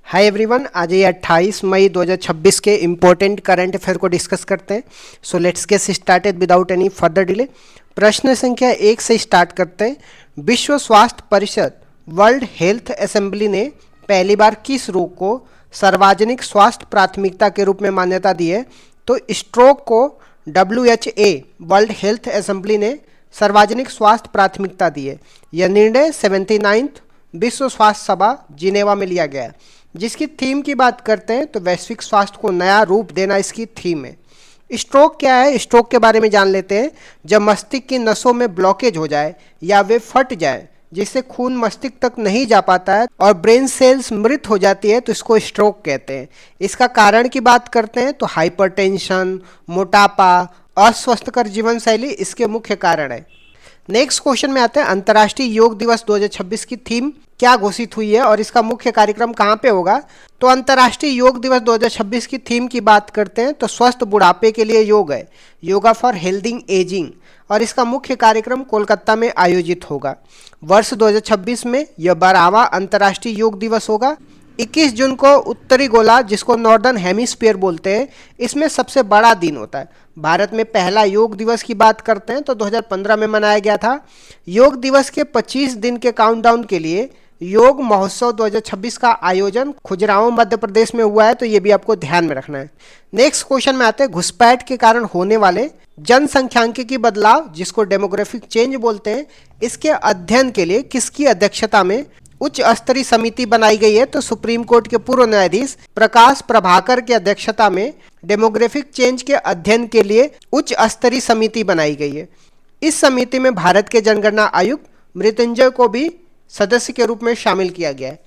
Hi everyone, आज ये 28 मई 2026 के इम्पोर्टेंट करंट अफेयर को डिस्कस करते हैं। So let's get started without any further delay. प्रश्न संख्या 1 से स्टार्ट करते हैं। विश्व स्वास्थ्य परिषद वर्ल्ड हेल्थ असेंबली ने पहली बार किस रोग को सार्वजनिक स्वास्थ्य प्राथमिकता के रूप में मान्यता दी है? तो स्ट्रोक को WHO वर्ल्ड हेल्थ असेंबली ने सार्वजनिक स्वास्थ्य प्राथमिकता दी है। यह निर्णय 79th विश्व स्वास्थ्य सभा जिनेवा में लिया गया है। जिसकी थीम की बात करते हैं तो वैश्विक स्वास्थ्य को नया रूप देना इसकी थीम है। स्ट्रोक क्या है, स्ट्रोक के बारे में जान लेते हैं। जब मस्तिष्क की नसों में ब्लॉकेज हो जाए या वे फट जाए जिससे खून मस्तिष्क तक नहीं जा पाता है और ब्रेन सेल्स मृत हो जाती है तो इसको स्ट्रोक कहते हैं। इसका कारण की बात करते हैं तो हाइपरटेंशन, मोटापा, अस्वस्थकर जीवन शैली इसके मुख्य कारण है। नेक्स्ट क्वेश्चन में आते हैं। अंतर्राष्ट्रीय योग दिवस 2026 की थीम क्या घोषित हुई है और इसका मुख्य कार्यक्रम कहाँ पे होगा? तो अंतर्राष्ट्रीय योग दिवस 2026 की थीम की बात करते हैं तो स्वस्थ बुढ़ापे के लिए योग है, योगा फॉर हेल्थिंग एजिंग, और इसका मुख्य कार्यक्रम कोलकाता में आयोजित होगा। वर्ष 2026 में यह 12वां अंतर्राष्ट्रीय योग दिवस होगा। 21 जून को उत्तरी गोला, जिसको नॉर्दर्न हेमिस्फीयर बोलते हैं, इसमें सबसे बड़ा दिन होता है। भारत में पहला योग दिवस की बात करते हैं तो 2015 में मनाया गया था। योग दिवस के 25 दिन के काउंटडाउन के लिए योग महोत्सव 2026 का आयोजन खुजराहो मध्य प्रदेश में हुआ है, तो ये भी आपको ध्यान में रखना है। नेक्स्ट क्वेश्चन में आते हैं। घुसपैठ के कारण होने वाले जनसंख्यांकिकी बदलाव, जिसको डेमोग्राफिक चेंज बोलते हैं, इसके अध्ययन के लिए किसकी अध्यक्षता में उच्च स्तरीय समिति बनाई गई है? तो सुप्रीम कोर्ट के पूर्व न्यायाधीश प्रकाश प्रभाकर की अध्यक्षता में डेमोग्राफिक चेंज के अध्ययन के लिए उच्च स्तरीय समिति बनाई गई है। इस समिति में भारत के जनगणना आयुक्त मृत्युंजय को भी सदस्य के रूप में शामिल किया गया है।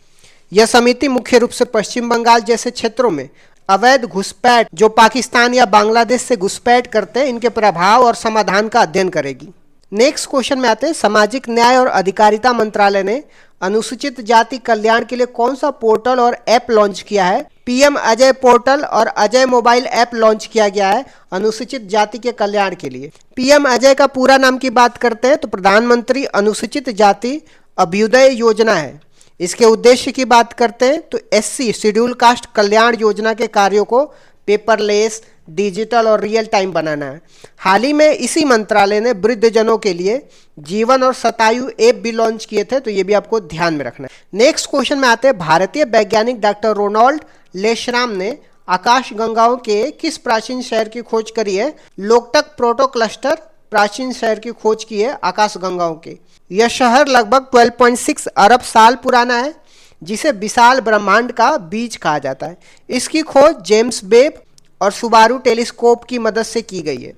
यह समिति मुख्य रूप से पश्चिम बंगाल जैसे क्षेत्रों में अवैध घुसपैठ, जो पाकिस्तान या बांग्लादेश से घुसपैठ करते हैं, इनके प्रभाव और समाधान का अध्ययन करेगी। नेक्स्ट क्वेश्चन में आते हैं। सामाजिक न्याय और अधिकारिता मंत्रालय ने अनुसूचित जाति कल्याण के लिए कौन सा पोर्टल और ऐप लॉन्च किया है? PM अजय पोर्टल और अजय मोबाइल ऐप लॉन्च किया गया है अनुसूचित जाति के कल्याण के लिए। PM अजय का पूरा नाम की बात करते हैं तो प्रधानमंत्री अनुसूचित जाति अभ्युदय योजना है। इसके उद्देश्य की बात करते हैं तो SC schedule caste Kalyan Yojana के कार्यों को पेपरलेस, डिजिटल और रियल टाइम बनाना है। हाल ही में इसी मंत्रालय ने वृद्धजनों के लिए जीवन और शतायु ऐप भी लॉन्च किए थे, तो ये भी आपको ध्यान में रखना है। नेक्स्ट क्वेश्चन में आते हैं। भारतीय वैज्ञानिक डॉक्टर रोनाल्ड लेशराम ने आकाश गंगाओं के किस प्राचीन शहर की खोज करी है? लोकटक प्रोटो क्लस्टर प्राचीन शहर की खोज की है आकाश गंगाओं के। यह शहर लगभग 12.6 अरब साल पुराना है, जिसे विशाल ब्रह्मांड का बीज कहा जाता है। इसकी खोज जेम्स वेब और सुबारू टेलीस्कोप की मदद से की गई है।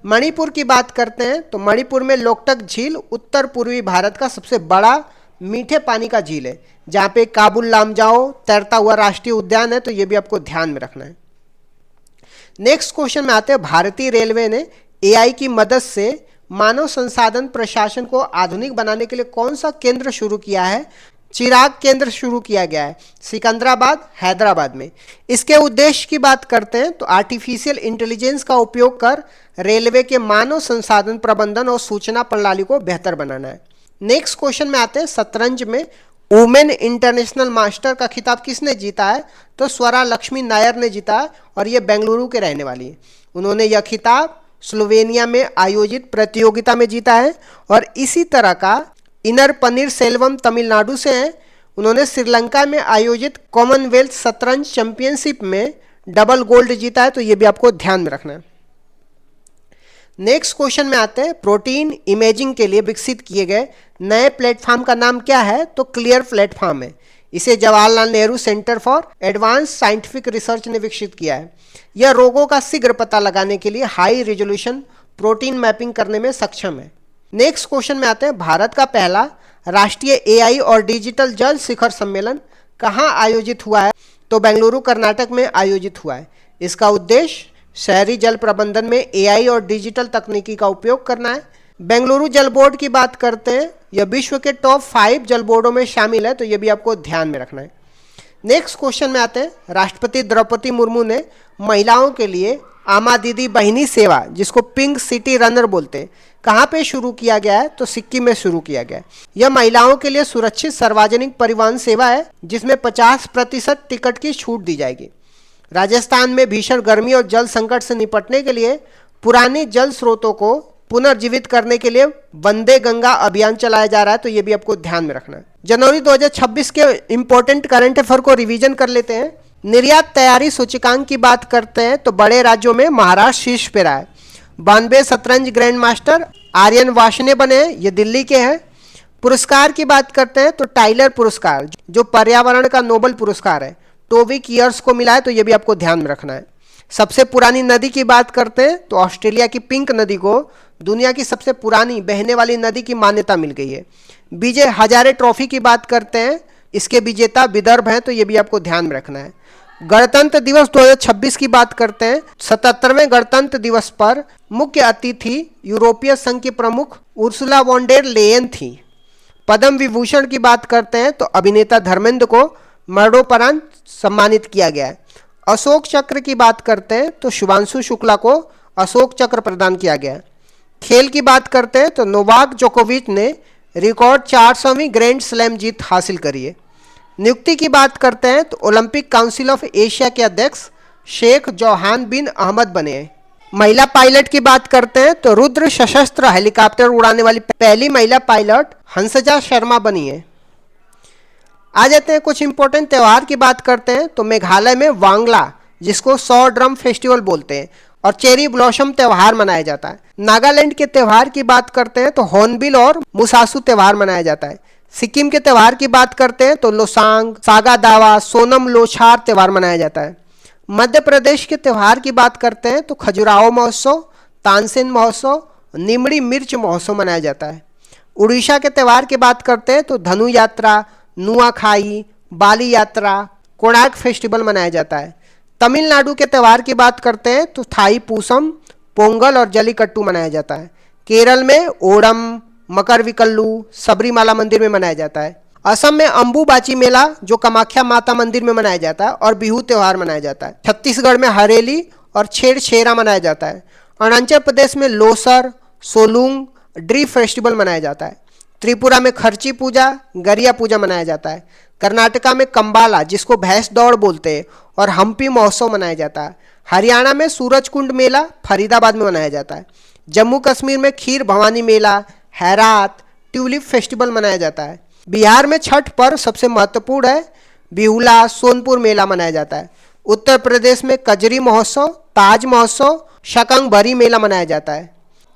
मणिपुर की बात करते हैं तो मणिपुर में लोकटक झील उत्तर पूर्वी भारत का सबसे बड़ा मीठे पानी का झील है, जहाँ पे काबुल लामजाओ तैरता हुआ राष्ट्रीय उद्यान है, तो ये भी आपको ध्यान में रखना है। नेक्स्ट क्वेश्चन में आते हैं। भारतीय रेलवे ने AI की मदद से मानव संसाधन प्रशासन को आधुनिक बनाने के लिए कौन सा केंद्र शुरू किया है? चिराग केंद्र शुरू किया गया है सिकंदराबाद, हैदराबाद में। इसके उद्देश्य की बात करते हैं तो आर्टिफिशियल इंटेलिजेंस का उपयोग कर रेलवे के मानव संसाधन प्रबंधन और सूचना प्रणाली को बेहतर बनाना है। नेक्स्ट क्वेश्चन में आते हैं। शतरंज में वुमेन इंटरनेशनल मास्टर का खिताब किसने जीता है? तो स्वरा लक्ष्मी नायर ने जीता है और ये बेंगलुरु के रहने वाली है। उन्होंने यह खिताब स्लोवेनिया में आयोजित प्रतियोगिता में जीता है और इसी तरह का इनर पनीर सेल्वम तमिलनाडु से हैं। उन्होंने श्रीलंका में आयोजित कॉमनवेल्थ शतरंज चैंपियनशिप में डबल गोल्ड जीता है, तो ये भी आपको ध्यान में रखना है। नेक्स्ट क्वेश्चन में आते हैं। प्रोटीन इमेजिंग के लिए विकसित किए गए नए प्लेटफॉर्म का नाम क्या है? तो क्लियर प्लेटफॉर्म है। इसे Jawaharlal Nehru centre for advance scientific research ने विकसित किया है। यह रोगों का शीघ्र पता लगाने के लिए हाई रेजोल्यूशन प्रोटीन मैपिंग करने में सक्षम है। नेक्स्ट क्वेश्चन में आते हैं। भारत का पहला राष्ट्रीय AI और डिजिटल जल शिखर सम्मेलन कहाँ आयोजित हुआ है? तो बेंगलुरु कर्नाटक में आयोजित हुआ है। इसका उद्देश्य शहरी जल प्रबंधन में AI और डिजिटल तकनीकी का उपयोग करना है। बेंगलुरु जल बोर्ड की बात करते हैं। यह विश्व के टॉप 5 जल बोर्डों में शामिल है, तो यह भी आपको ध्यान में रखना है। नेक्स्ट क्वेश्चन में आते हैं। राष्ट्रपति द्रौपदी मुर्मू ने महिलाओं के लिए आमा दीदी बहिनी सेवा, जिसको पिंक सिटी रनर बोलते हैं, कहाँ पे शुरू किया गया है? तो सिक्किम में शुरू किया गया है। यह महिलाओं के लिए सुरक्षित सार्वजनिक परिवहन सेवा है जिसमें 50% टिकट की छूट दी जाएगी। राजस्थान में भीषण गर्मी और जल संकट से निपटने के लिए पुरानी जल स्रोतों को पुनर्जीवित करने के लिए वंदे गंगा अभियान चलाया जा रहा है, तो ये भी आपको ध्यान में रखना है। जनवरी 2026 के इंपॉर्टेंट करंट अफेयर को रिवीजन कर लेते हैं। निर्यात तैयारी सूचकांक की बात करते हैं तो बड़े राज्यों में महाराष्ट्र शीर्ष पे रहा है। 92 शतरंज ग्रैंड मास्टर आर्यन वाशने बने हैं, ये दिल्ली के हैं। पुरस्कार की बात करते हैं तो टाइलर पुरस्कार, जो पर्यावरण का नोबेल पुरस्कार है, टोविक ईयर्स को मिला है, तो ये भी आपको ध्यान में रखना है। सबसे पुरानी नदी की बात करते हैं तो ऑस्ट्रेलिया की पिंक नदी को दुनिया की सबसे पुरानी बहने वाली नदी की मान्यता मिल गई है। विजय हजारे ट्रॉफी की बात करते हैं, इसके विजेता विदर्भ हैं, तो ये भी आपको ध्यान में रखना है। गणतंत्र दिवस 2026 की बात करते हैं। 77वें गणतंत्र दिवस पर मुख्य अतिथि यूरोपीय संघ की प्रमुख उर्सुला वॉन डेर लेयन थी। पद्म विभूषण की बात करते हैं तो अभिनेता धर्मेंद्र को मरणोपरांत सम्मानित किया गया है। अशोक चक्र की बात करते हैं तो शुभांशु शुक्ला को अशोक चक्र प्रदान किया गया है। खेल की बात करते हैं तो नोवाक जोकोविच ने रिकॉर्ड 400वीं ग्रैंड स्लैम जीत हासिल करी है। नियुक्ति की बात करते हैं तो ओलंपिक काउंसिल ऑफ एशिया के अध्यक्ष शेख जौहान बिन अहमद बने हैं। महिला पायलट की बात करते हैं तो रुद्र सशस्त्र हेलीकॉप्टर उड़ाने वाली पहली महिला पायलट हंसजा शर्मा बनी है। आ जाते हैं कुछ इंपॉर्टेंट त्यौहार की बात करते हैं तो मेघालय में वांगला, जिसको 100 ड्रम फेस्टिवल बोलते हैं, और चेरी ब्लॉसम त्यौहार मनाया जाता है। नागालैंड के त्यौहार की बात करते हैं तो हॉर्नबिल और मुसासू त्यौहार मनाया जाता है। सिक्किम के त्यौहार की बात करते हैं तो लोसांग, सागा दावा, सोनम लोछार त्यौहार मनाया जाता है। मध्य प्रदेश के त्यौहार की बात करते हैं तो खजुराहो महोत्सव, तानसेन महोत्सव, निमड़ी मिर्च महोत्सव मनाया जाता है। उड़ीसा के त्यौहार की बात करते हैं तो धनु यात्रा, नुआखाई, बाली यात्रा, कोणार्क फेस्टिवल मनाया जाता है। तमिलनाडु के त्यौहार की बात करते हैं तो थाई पूसम, पोंगल और जलीकट्टू मनाया जाता है। केरल में ओणम, मकर विकल्लू सबरीमाला मंदिर में मनाया जाता है। असम में अंबुबाची मेला, जो कामाख्या माता मंदिर में मनाया जाता है, और बिहू त्यौहार मनाया जाता है। छत्तीसगढ़ में हरेली और छेरछेरा मनाया जाता है। अरुणाचल प्रदेश में लोसर, सोलूंग, ड्री फेस्टिवल मनाया जाता है। त्रिपुरा में खर्ची पूजा, गरिया पूजा मनाया जाता है। कर्नाटका में कंबाला, जिसको भैंस दौड़ बोलते हैं, और हम्पी महोत्सव मनाया जाता है। हरियाणा में सूरजकुंड मेला फरीदाबाद में मनाया जाता है। जम्मू कश्मीर में खीर भवानी मेला, हैरात, ट्यूलिप फेस्टिवल मनाया जाता है। बिहार में छठ पर्व सबसे महत्वपूर्ण है, बिहुला, सोनपुर मेला मनाया जाता है। उत्तर प्रदेश में कजरी महोत्सव, ताज महोत्सव, शकंग भरी मेला मनाया जाता है।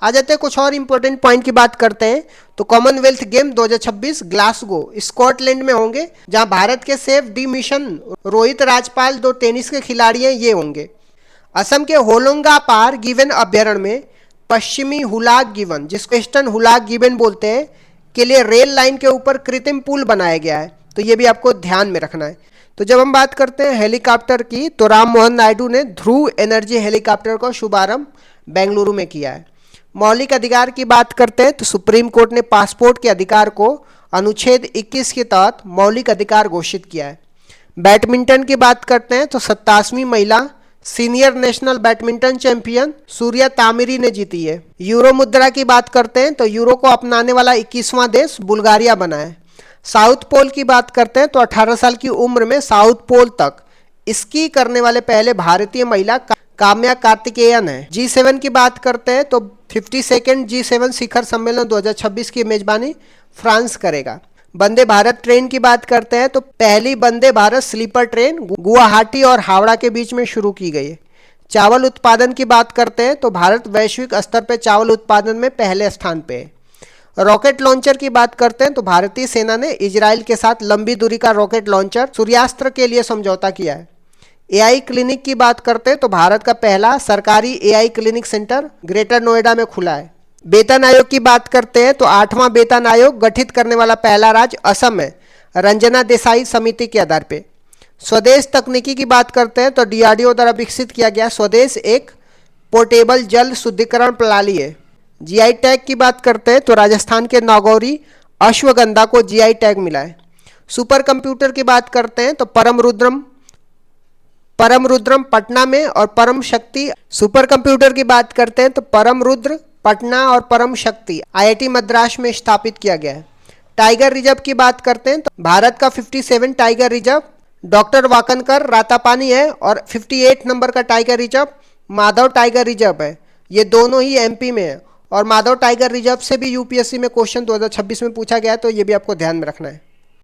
आ जाते हैं कुछ और इंपॉर्टेंट पॉइंट की बात करते हैं तो कॉमनवेल्थ गेम 2026 ग्लासगो स्कॉटलैंड में होंगे, जहां भारत के safe D mission Rohit Rajpal, 2 tennis के खिलाड़ी हैं, ये होंगे। असम के होलोंगा पार गिवन अभ्यारण्य में पश्चिमी हुलाक गिवन, जिसको वेस्टर्न हुलाक गिवन बोलते हैं, के लिए रेल लाइन के ऊपर कृत्रिम पुल बनाया गया है, तो ये भी आपको ध्यान में रखना है। तो जब हम बात करते हैं हेलीकॉप्टर की तो राम मोहन नायडू ने ध्रुव एनर्जी हेलीकॉप्टर का शुभारंभ बेंगलुरु में किया है। मौलिक अधिकार की बात करते हैं तो सुप्रीम कोर्ट ने पासपोर्ट के अधिकार को अनुच्छेद 21 के तहत मौलिक अधिकार घोषित किया है। बैडमिंटन की बात करते हैं तो 27वीं महिला senior national badminton champion Surya Tamiri ने जीती है। यूरो मुद्रा की बात करते हैं तो यूरो को अपनाने वाला 21वां देश बुल्गारिया बना है। साउथ पोल की बात करते हैं तो 18 साल की उम्र में साउथ पोल तक स्की करने वाले पहले भारतीय महिला काम्या कार्तिकेयन है। G7 की बात करते हैं तो 52nd G7 शिखर सम्मेलन 2026 की मेजबानी फ्रांस करेगा। वंदे भारत ट्रेन की बात करते हैं तो पहली वंदे भारत स्लीपर ट्रेन गुवाहाटी और हावड़ा के बीच में शुरू की गई है। चावल उत्पादन की बात करते हैं तो भारत वैश्विक स्तर पर चावल उत्पादन में पहले स्थान पे है। रॉकेट लॉन्चर की बात करते हैं तो भारतीय सेना ने इजराइल के साथ लंबी दूरी का रॉकेट लॉन्चर सूर्यास्त्र के लिए समझौता किया है। एआई क्लिनिक की बात करते हैं तो भारत का पहला सरकारी AI clinic centre greater Noida में खुला है। वेतन आयोग की बात करते हैं तो 8वां वेतन आयोग गठित करने वाला पहला राज्य असम है, रंजना देसाई समिति के आधार पे। स्वदेश तकनीकी की बात करते हैं तो डीआरडीओ द्वारा विकसित किया गया स्वदेश एक पोर्टेबल जल शुद्धिकरण प्रणाली है। जीआई टैग की बात करते हैं तो राजस्थान के नागौरी अश्वगंधा को जीआई टैग मिला है। सुपर कंप्यूटर की बात करते हैं तो परम रुद्रम परम रुद्रम पटना में और परम शक्ति सुपर कंप्यूटर की बात करते हैं तो परम रुद्र पटना और परम शक्ति आईआईटी मद्रास में स्थापित किया गया है। टाइगर रिजर्व की बात करते हैं तो भारत का 57 tiger reserve doctor Wakankar Ratapani है और 58 नंबर का tiger reserve Madhav tiger reserve है। ये दोनों ही एमपी में है और माधव टाइगर रिजर्व से भी यूपीएससी में क्वेश्चन 2026 में पूछा गया है, तो ये भी आपको ध्यान में रखना है।